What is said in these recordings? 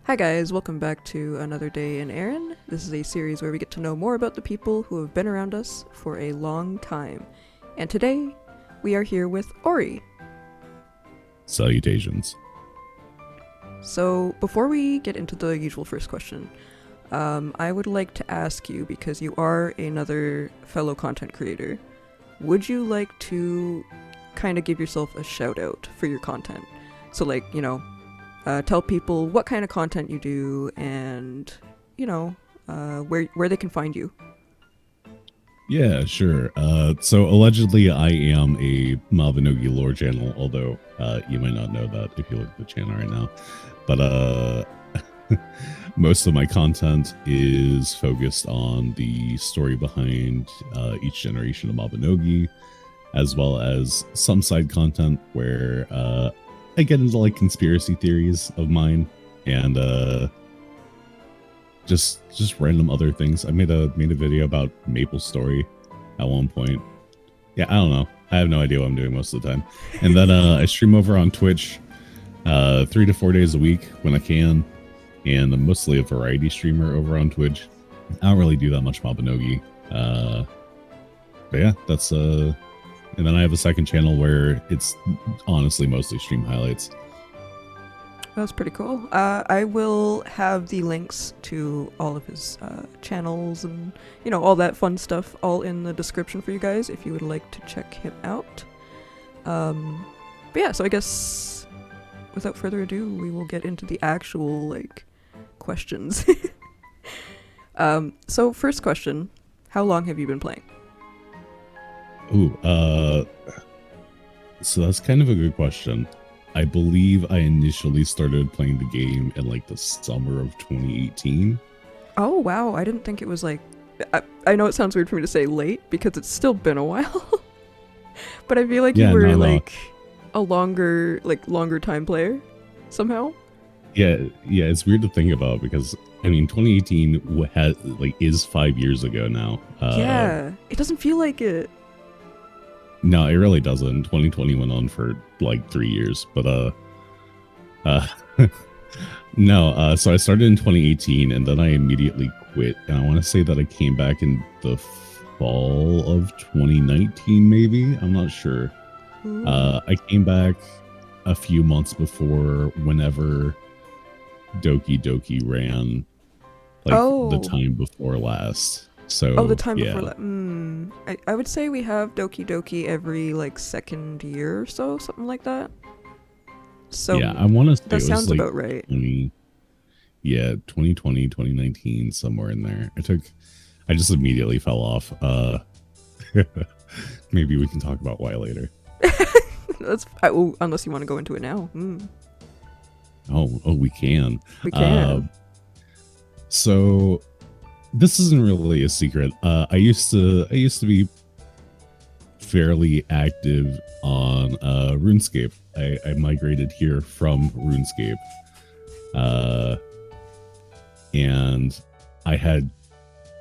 Hi guys, welcome back to another day in Erinn. This is a series where we get to know more about the people who have been around us for a long time. And today, we are here with Orii. Salutations. So, before we get into the usual first question, I would like to ask you, because you are another fellow content creator, would you like to kind of give yourself a shout out for your content? So like, tell people what kind of content you do and, where they can find you. Yeah, sure. So allegedly I am a Mabinogi lore channel, although you might not know that if you look at the channel right now. But most of my content is focused on the story behind each generation of Mabinogi, as well as some side content where I get into like conspiracy theories of mine and just random other things. I made a video about Maple Story at one point. Yeah, I don't know. I have no idea what I'm doing most of the time. And then I stream over on Twitch 3 to 4 days a week when I can, and I'm mostly a variety streamer over on Twitch. I don't really do that much Mabinogi. But yeah, that's and then I have a second channel where it's honestly mostly stream highlights. That's pretty cool. I will have the links to all of his channels and, all that fun stuff all in the description for you guys if you would like to check him out. But yeah, so I guess without further ado, we will get into the actual, questions. So first question, how long have you been playing? Ooh, so that's kind of a good question. I believe I initially started playing the game in like the summer of 2018. Oh, wow. I didn't think it was I know it sounds weird for me to say late because it's still been a while. But I feel like you were a longer time player somehow. Yeah, it's weird to think about because I mean 2018 is 5 years ago now. Yeah, it doesn't feel like it. No, it really doesn't. 2020 went on for like 3 years, but no. So I started in 2018, and then I immediately quit. And I want to say that I came back in the fall of 2019, maybe. I'm not sure. I came back a few months before whenever Doki Doki ran, the time before last. So the time before that. I would say we have Doki Doki every second year or so, something like that. So yeah, I want to say that sounds about right. 2020, 2019, somewhere in there. I just immediately fell off. Maybe we can talk about why later. Unless you want to go into it now. Oh, we can. We can. So this isn't really a secret. I used to be fairly active on RuneScape. I migrated here from RuneScape, and I had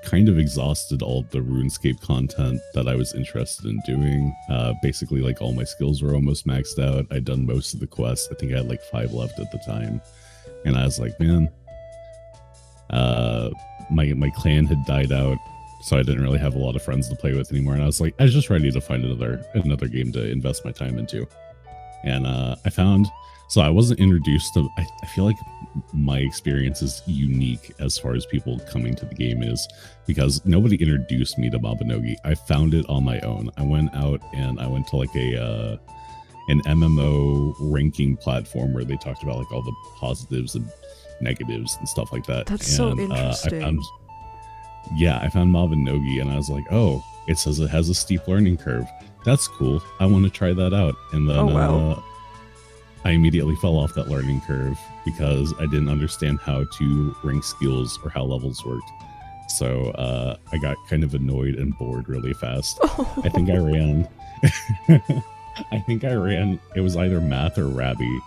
kind of exhausted all the RuneScape content that I was interested in doing. Basically, all my skills were almost maxed out. I'd done most of the quests. I think I had 5 left at the time, and I was like, man, my clan had died out, so I didn't really have a lot of friends to play with anymore. And I was just ready to find another game to invest my time into. And I found, so I wasn't introduced to, I feel like my experience is unique as far as people coming to the game is, because nobody introduced me to Mabinogi. I found it on my own. I went out and I went to an MMO ranking platform where they talked about all the positives and negatives and stuff like that. That's so interesting. I found Mabinogi and I was like, oh, it says it has a steep learning curve. That's cool. I want to try that out. And then I immediately fell off that learning curve because I didn't understand how to rank skills or how levels worked. So I got kind of annoyed and bored really fast. I think I ran it was either math or Rabby.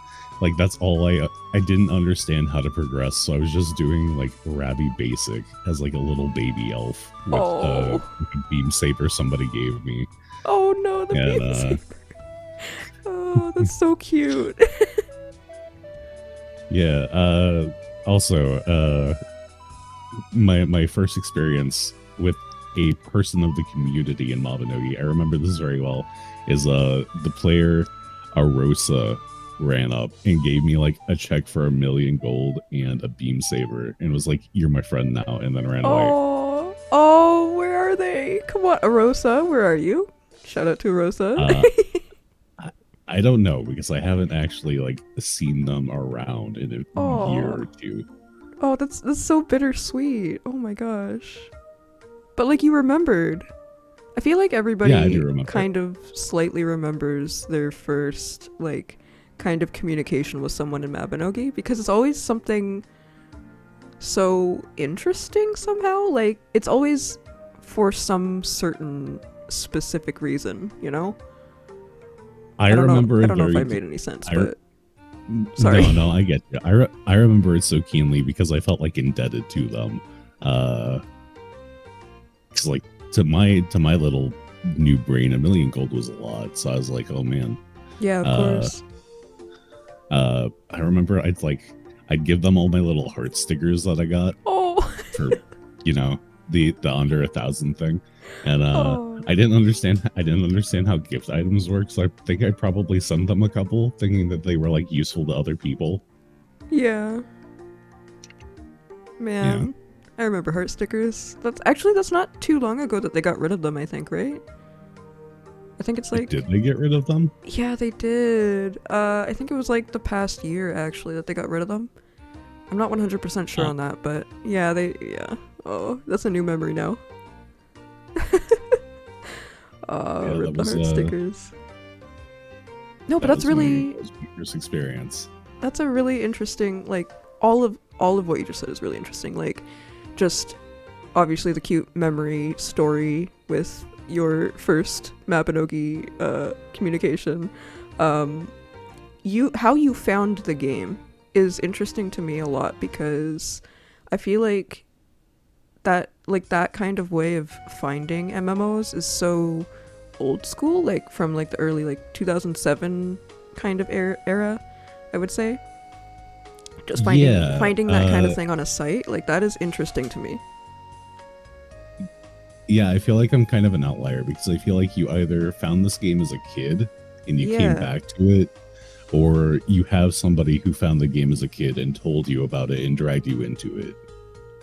That's all I didn't understand how to progress, so I was just doing Rabby basic as a little baby elf with a beam saber somebody gave me. Oh no, the beam saber. Oh, that's so cute. Yeah, Also, my first experience with a person of the community in Mabinogi, I remember this very well, is the player Arosa ran up and gave me like a check for 1,000,000 gold and a beam saber and was like, "You're my friend now," and then ran away. Oh, where are they? Come on, Arosa, where are you? Shout out to Arosa. I don't know because I haven't actually like seen them around in a year or two. Oh, that's so bittersweet. Oh my gosh. But like you remembered. I feel like everybody kind of slightly remembers their first like kind of communication with someone in Mabinogi because it's always something so interesting somehow. Like it's always for some certain specific reason, you know? I remember. I don't know if I made any sense, but sorry. No, I get you. I remember it so keenly because I felt like indebted to them. Because like to my little new brain, 1,000,000 gold was a lot. So I was like, oh man. Yeah, of course. I remember I'd give them all my little heart stickers that I got. Oh. For the under 1,000 thing, and I didn't understand how gift items work, so I think I probably sent them a couple, thinking that they were like useful to other people. Yeah. Man, yeah. I remember heart stickers. That's not too long ago that they got rid of them. I think, right? I think it's like. Did they get rid of them? Yeah, they did. I think it was like the past year actually that they got rid of them. I'm not 100% sure on that, but yeah, Oh, that's a new memory now. Rip the heart stickers. No, but that's really my first experience. That's a really interesting, like all of what you just said is really interesting. Like, just obviously the cute memory story with your first Mabinogi communication. How you found the game is interesting to me a lot because I feel like that kind of way of finding MMOs is so old school, like from like the early like 2007 kind of era, I would say. Just finding that kind of thing on a site, like that is interesting to me. Yeah, I feel like I'm kind of an outlier because I feel like you either found this game as a kid and you came back to it, or you have somebody who found the game as a kid and told you about it and dragged you into it.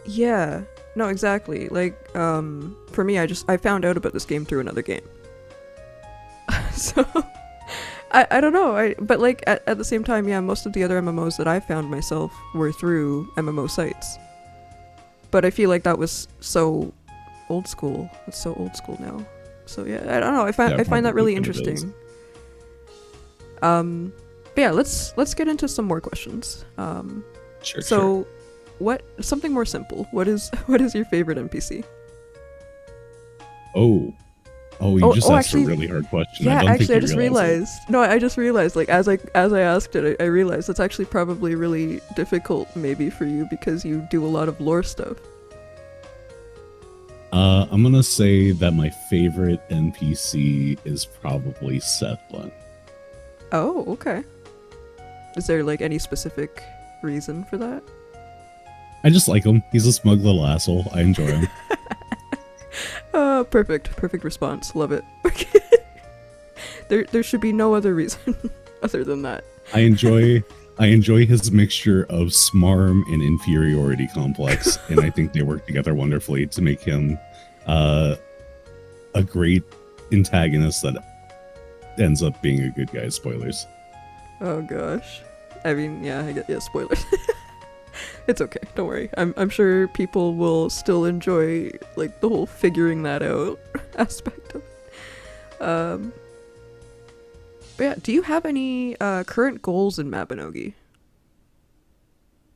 Yeah. No, exactly. Like, for me, I found out about this game through another game. So, I don't know. But like, at the same time, yeah, most of the other MMOs that I found myself were through MMO sites. But I feel like that was so old school. It's so old school now. So yeah, I don't know. I find that really interesting. But yeah, let's get into some more questions. Sure. So, something more simple. What is your favorite NPC? You just asked a really hard question. Yeah, I just realized. No, I just realized. Like as I asked it, I realized it's actually probably really difficult, maybe for you because you do a lot of lore stuff. I'm gonna say that my favorite NPC is probably Sethlin. Oh, okay. Is there like any specific reason for that? I just like him. He's a smug little asshole. I enjoy him. Perfect response. Love it. There should be no other reason other than that. I enjoy his mixture of smarm and inferiority complex, and I think they work together wonderfully to make him a great antagonist that ends up being a good guy. Spoilers. Oh gosh. I mean, yeah, spoilers. It's okay, don't worry. I'm sure people will still enjoy like the whole figuring that out aspect of it. But yeah, do you have any current goals in Mabinogi?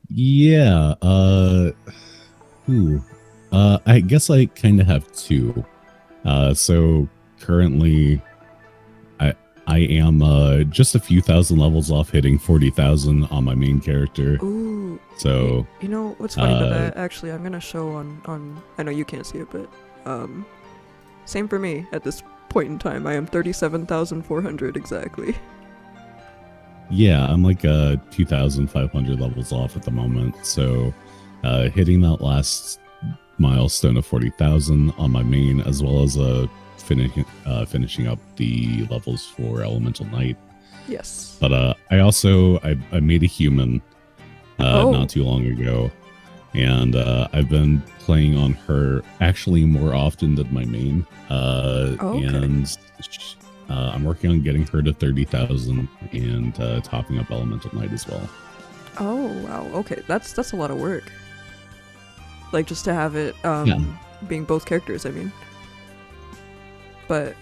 Yeah. I guess I kind of have two. So currently, I am just a few thousand levels off hitting 40,000 on my main character. Ooh. So you know what's funny about that? Actually, I'm gonna show on. I know you can't see it, but same for me at this point in time. I am 37,400 exactly. Yeah, I'm like 2,500 levels off at the moment. So hitting that last milestone of 40,000 on my main, as well as finishing up the levels for Elemental Knight. Yes. But I made a human not too long ago, and I've been playing on her actually more often than my main. Okay. And I'm working on getting her to 30,000 and topping up Elemental Knight as well. Oh wow. Okay, that's a lot of work. Like just to have it Yeah. being both characters. I mean, but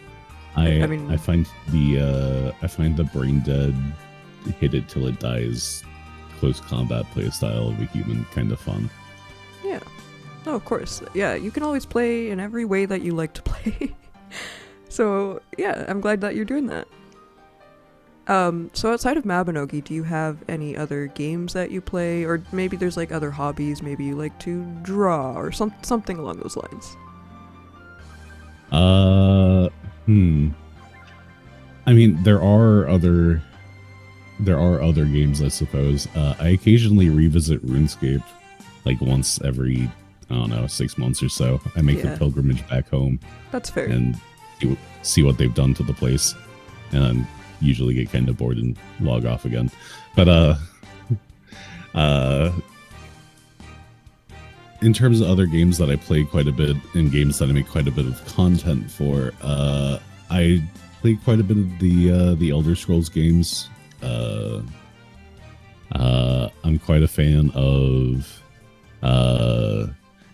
I mean, I find the brain dead, hit it till it dies, close combat playstyle of a human kind of fun. yeah. No, of course. Yeah, you can always play in every way that you like to play. So yeah, I'm glad that you're doing that. So outside of Mabinogi, do you have any other games that you play, or maybe there's like other hobbies? Maybe you like to draw or something along those lines. I mean, there are other games, I suppose. I occasionally revisit RuneScape, like once every, I don't know, 6 months or so. I make a pilgrimage back home. That's fair. And see what they've done to the place, and then usually get kind of bored and log off again. But in terms of other games that I play quite a bit, and games that I make quite a bit of content for, I play quite a bit of the Elder Scrolls games. I'm quite a fan of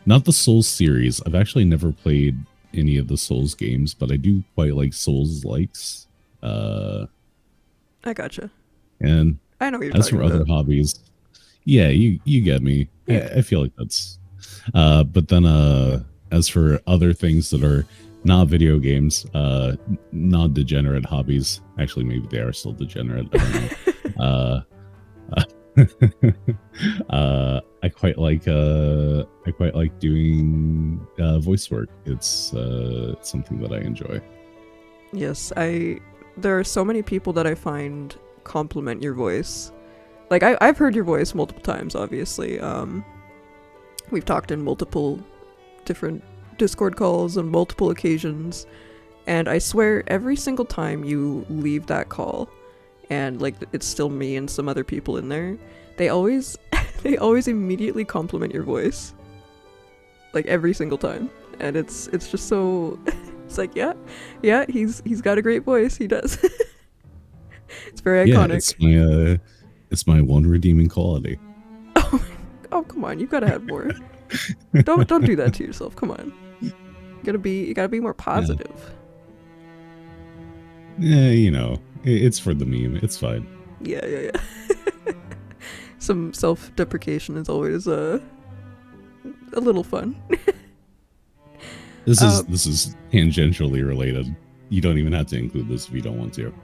not the Souls series. I've actually never played any of the Souls games, but I do quite like Souls likes. I gotcha. And I know what you're as talking for other about. hobbies, yeah, you get me. Yeah. I feel like that's but then as for other things that are not video games, not degenerate hobbies, actually maybe they are still degenerate, I don't know. I quite like doing voice work. It's something that I enjoy. Yes, there are so many people that I find compliment your voice. Like I've heard your voice multiple times, obviously. We've talked in multiple different Discord calls on multiple occasions, and I swear every single time you leave that call and like it's still me and some other people in there, they always immediately compliment your voice. Like every single time. And it's just so it's like yeah, he's got a great voice. He does. It's very iconic. It's my one redeeming quality. Oh come on, you've got to have more. Don't do that to yourself. Come on. You gotta be more positive. Yeah, it's for the meme. It's fine. Yeah. Some self-deprecation is always a little fun. This is tangentially related. You don't even have to include this if you don't want to.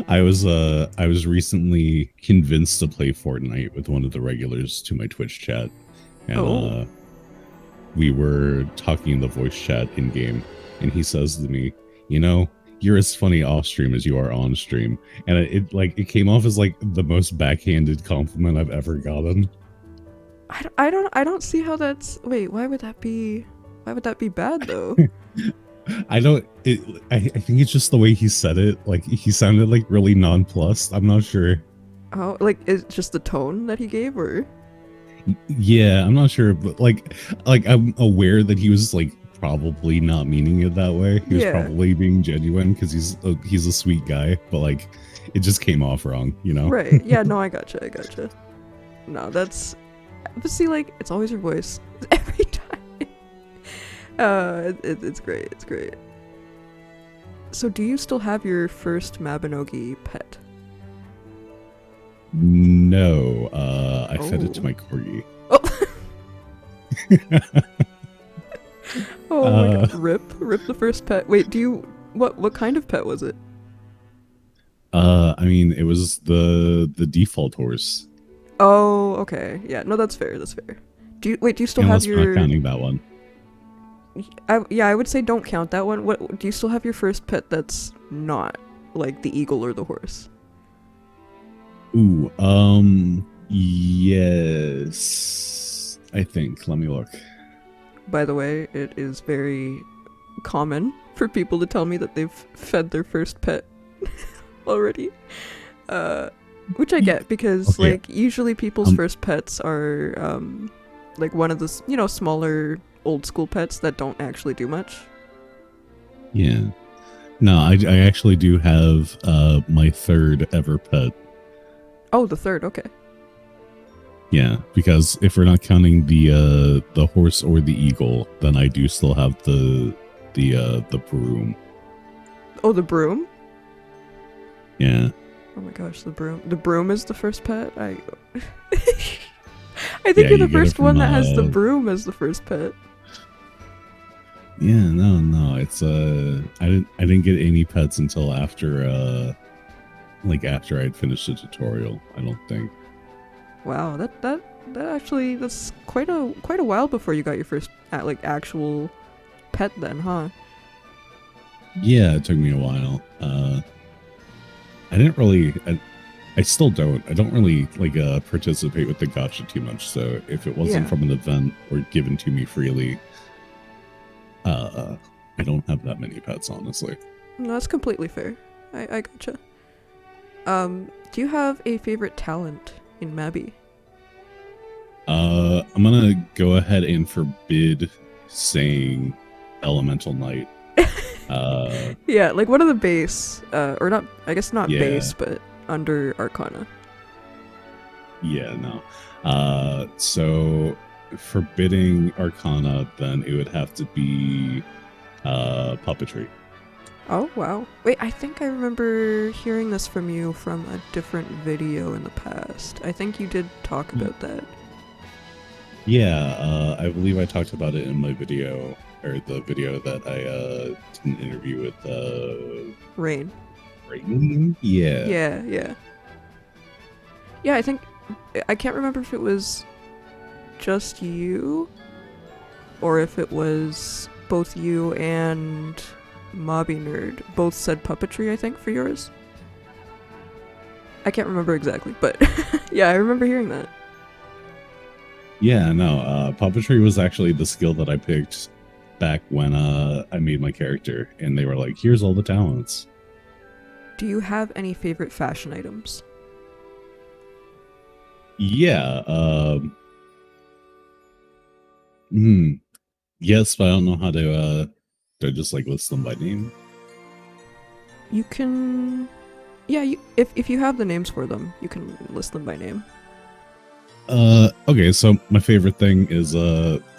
I was recently convinced to play Fortnite with one of the regulars to my Twitch chat, and we were talking in the voice chat in game, and he says to me, "You're as funny off stream as you are on stream," and it came off as like the most backhanded compliment I've ever gotten. I don't see how that's. Wait, why would that be bad though? I think it's just the way he said it. Like he sounded like really nonplussed. I'm not sure. Oh, like it's just the tone that he gave, or? Yeah, I'm not sure, but like I'm aware that he was like probably not meaning it that way. He was probably being genuine because he's a sweet guy, but like it just came off wrong, Right. Yeah. No, I gotcha. No, but see, like it's always your voice every time. It's great. It's great. So, do you still have your first Mabinogi pet? No, I fed it to my corgi. Oh my god! Rip the first pet. Wait, what kind of pet was it? I mean, it was the default horse. Oh, okay. Yeah. No, that's fair. Do you still have your? Not counting that one. I would say don't count that one. What do you still have your first pet that's not like the eagle or the horse? Ooh, yes, I think. Let me look. By the way, it is very common for people to tell me that they've fed their first pet already. Which I get because Okay. like usually people's first pets are like one of the smaller old school pets that don't actually do much. Yeah. No, I actually do have my third ever pet. Oh, the third. Okay. Yeah, because if we're not counting the horse or the eagle, then I do still have the broom. Oh, the broom. Yeah. Oh my gosh, the broom. The broom is the first pet. I think Yeah, you're the you get it first one from that has the broom as the first pet. yeah, no, it's I didn't get any pets until after like after I'd finished the tutorial, I don't think. Wow, that actually that's quite a while before you got your first like actual pet then, huh? Yeah, it took me a while. I didn't really I still don't. I don't really like participate with the gacha too much, so if it wasn't Yeah. from an event or given to me freely, I don't have that many pets, honestly. No, that's completely fair. I gotcha. Do you have a favorite talent in Mabi? I'm gonna go ahead and forbid saying Elemental Knight. Yeah, like one of the base, or not, I guess not Yeah, base, but under Arcana. yeah, no. So forbidding Arcana, then it would have to be puppetry. Oh, wow. Wait, I think I remember hearing this from you from a different video in the past. I think you did talk about that. Yeah, I believe I talked about it in my video, or the video that I did an interview with Rain. Erinn? Yeah. Yeah, yeah. Yeah, I think, I can't remember if it was just you, or if it was both you and Mobby Nerd. Both said puppetry, I think, for yours. I can't remember exactly, but yeah, I remember hearing that. Yeah, no, puppetry was actually the skill that I picked back when I made my character, and they were like, here's all the talents. Do you have any favorite fashion items? Yeah, yes, but I don't know how to just like list them by name. You can, yeah. If you have the names for them, you can list them by name. Okay, so my favorite thing is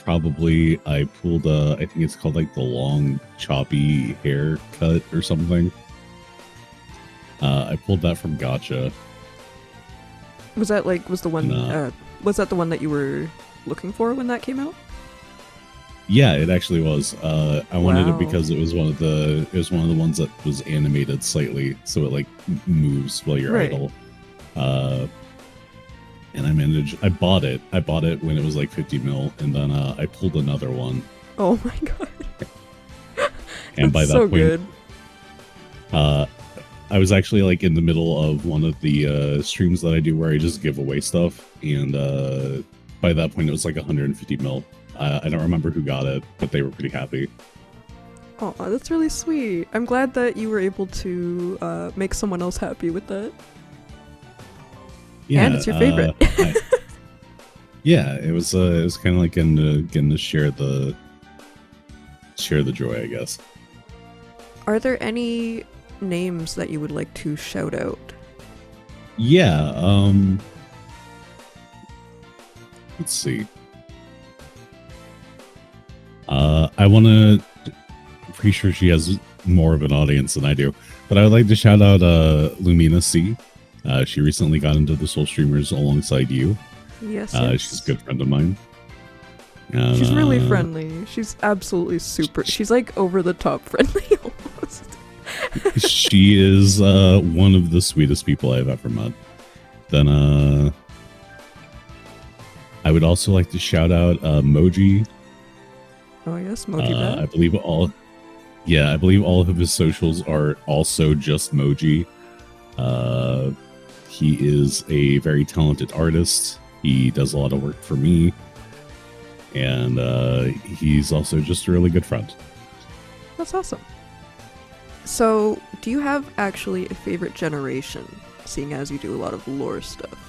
probably I pulled I think it's called like the long choppy haircut or something. I pulled that from Gotcha. Was that like was the one? And, Was that the one that you were looking for when that came out? yeah, it actually was. I wanted it Wow. because it was one of the ones that was animated slightly, so it like moves while you're Right. idle. And I bought it. I bought it when it was like 50 mil, and then I pulled another one. Oh my god. And by that so point, good. I was actually like in the middle of one of the streams that I do where I just give away stuff, and by that point it was like 150 mil. I don't remember who got it, but they were pretty happy. Oh, that's really sweet. I'm glad that you were able to make someone else happy with that. Yeah, And it's your favorite. Yeah, it was kind of like getting to share the joy, I guess. Are there any names that you would like to shout out? Yeah, let's see. I want to. Pretty sure she has more of an audience than I do, but I would like to shout out Lumina C. She recently got into the Soul Streamers alongside you. Yes, yes. She's a good friend of mine. And, She's really friendly. She's absolutely super. She's like over the top friendly almost. She is one of the sweetest people I've ever met. Then I would also like to shout out Moji. Oh yes, Moji Bat. I believe all Yeah, I believe all of his socials are also just Moji. Uh, he is a very talented artist. He does a lot of work for me, and he's also just a really good friend. That's awesome. So, do you have actually a favorite generation, seeing as you do a lot of lore stuff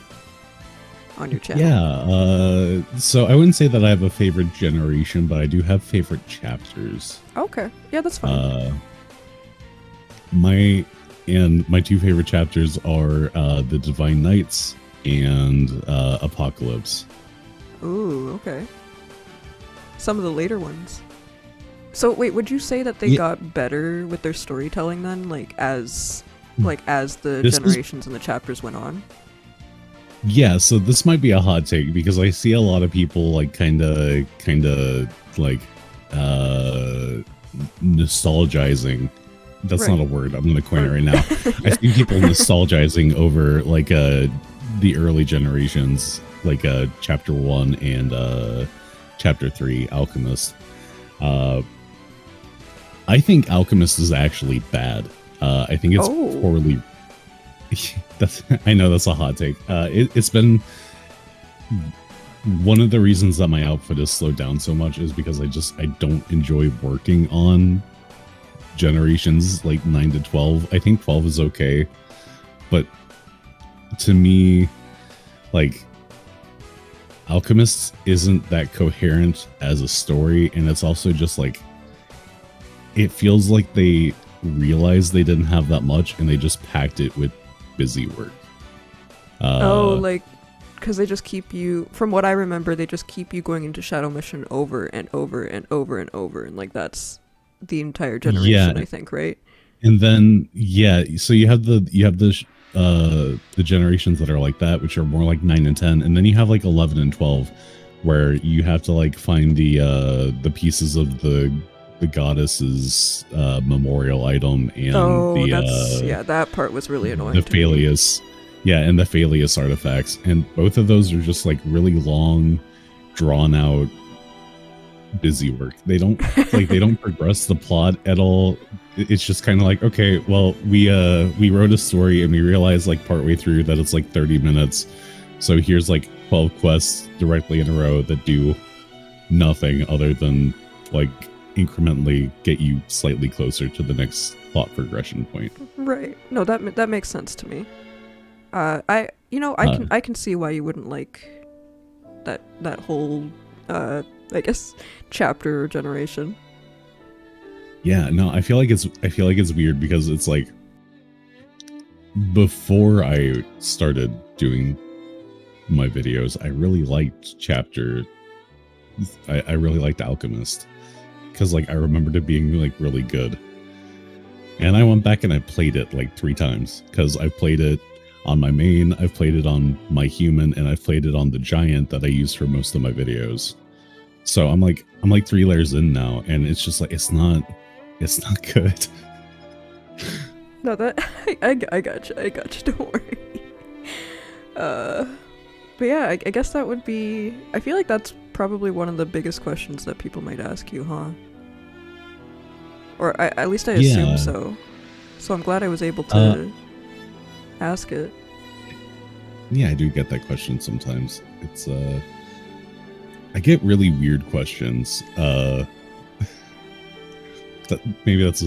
on your channel? Yeah, so I wouldn't say that I have a favorite generation, but I do have favorite chapters. Okay, yeah, that's fine. My two favorite chapters are the Divine Knights and Apocalypse. Ooh, okay. Some of the later ones. So wait, would you say that they got better with their storytelling then, as the generations and the chapters went on? Yeah, so this might be a hot take because I see a lot of people kind of nostalgizing. That's not a word. I'm going to coin it right now. Yeah. I see people nostalgizing over the early generations, chapter 1 and chapter 3, Alchemist. I think Alchemist is actually bad. I think it's poorly. I know that's a hot take. It's been one of the reasons that my output has slowed down so much is because I don't enjoy working on generations 9 to 12. I think 12 is okay, but to me, Alchemist isn't that coherent as a story, and it's also just it feels like they realized they didn't have that much and they just packed it with busy work. Because they just keep you, from what I remember, they just keep you going into Shadow Mission over and over and over and over, and that's the entire generation, I think, right? And then so you have the generations that are like that, which are more like 9 and 10, and then you have 11 and 12, where you have to find the pieces of the goddess's memorial item and that part was really annoying. The Phaleus, and the Phaleus artifacts, and both of those are just really long, drawn out, busy work. They don't they don't progress the plot at all. It's just kind of okay, well, we wrote a story and we realized partway through that it's 30 minutes, so here's 12 quests directly in a row that do nothing other than incrementally get you slightly closer to the next plot progression point. Right. No, that makes sense to me. I can see why you wouldn't like that whole I guess chapter or generation. Yeah, no, I feel like it's weird because it's before I started doing my videos, I really liked chapter. I really liked Alchemist because I remembered it being really good. And I went back and I played it 3 times because I've played it on my main, I've played it on my human, and I've played it on the giant that I use for most of my videos. So I'm 3 layers in now, and it's just it's not good. No, that I gotcha. Don't worry. But yeah, I guess that would be. I feel like that's probably one of the biggest questions that people might ask you, huh? Or at least I assume so. So I'm glad I was able to ask it. Yeah, I do get that question sometimes. It's I get really weird questions. Maybe that's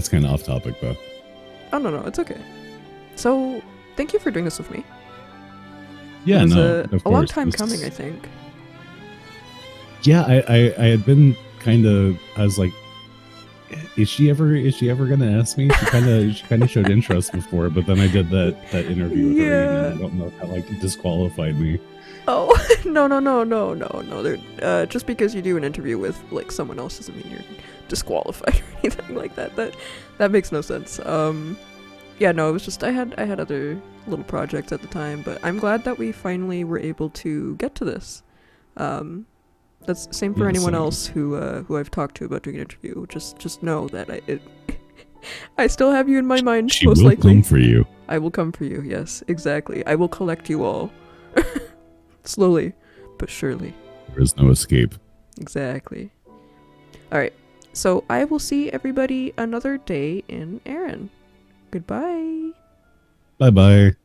kind of off topic though. Oh no, it's okay. So thank you for doing this with me. Yeah, it was of a long time coming, I think. Yeah, I had been kind of. I was like, is she ever gonna ask me? She kind of showed interest before, but then I did that interview with her, and I don't know if that disqualified me. Oh no! Just because you do an interview with someone else doesn't mean you're disqualified or anything like that. That makes no sense. Yeah, no, it was just I had other little projects at the time, but I'm glad that we finally were able to get to this. That's the same for anyone else who I've talked to about doing an interview. Just know that I still have you in my mind. She will come for you. I will come for you. Yes, exactly. I will collect you all. Slowly, but surely. There is no escape. Exactly. All right. So I will see everybody another day in Erinn. Goodbye. Bye bye.